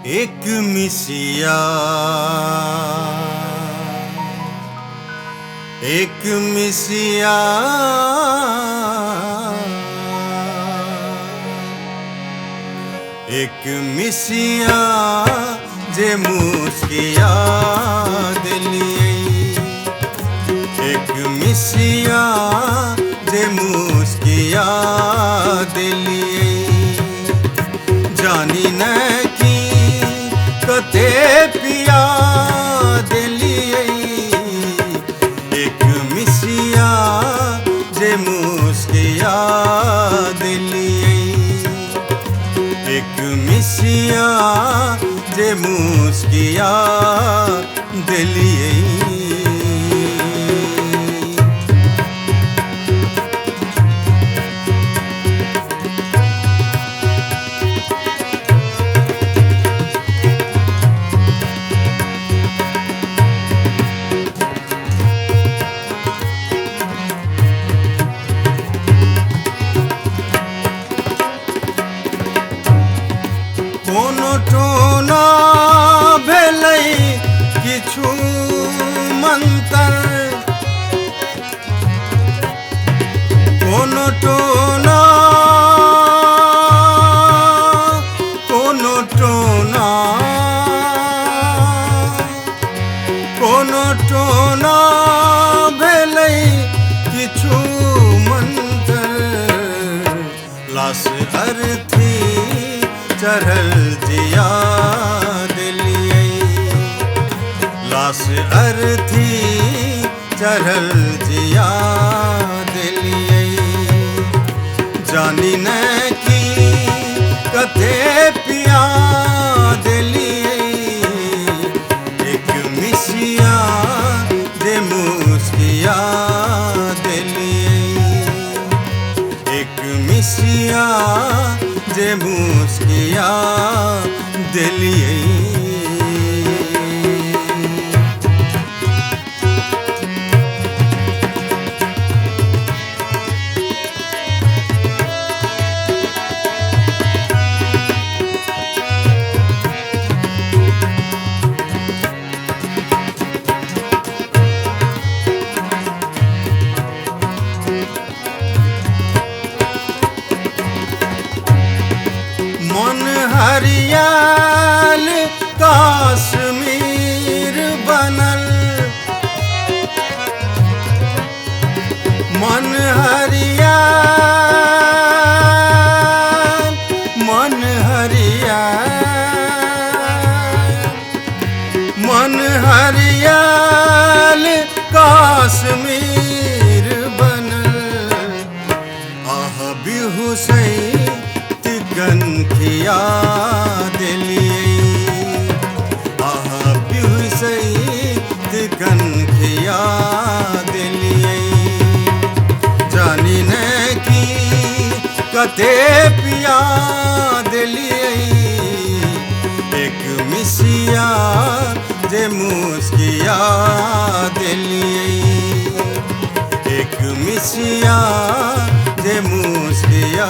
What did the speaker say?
एक मिसिया एक मिसिया एक मिसिया जे मुस्किया दिलिए एक मिसिया जे मुस्किया दिलिए जानी न की कते पिया दिलिए एक मिसिया जे मुस्किया दिलिए एक मिसिया जे मुस्किया दिलिए कोनो टोना भेलै किछु मंतर कोनो टोना कोनो टोना कोनो टोना भेलै किछु मंतर लाश अर्थी चढ़ल जिया दिलिए लाश अर्थी चढ़ल जिया दिलिए जानी न की कथे पिया दिलिए एक मिसिया जे मुस्किया दिलिए एक मिसिया जे मुस्किया दिलिए मन हरियाल कश्मीर बनल मन हरियाल मन हरियाल मन हरियाल कश्मीर बनल आह बिहुसैन गनखिया दिलिए आह बिहुसैन गनखिया दिलिए जानी न की कते पिया दिलिए एक मिसिया जे मुस्किया दिलिए एक मिसिया जे मुस्किया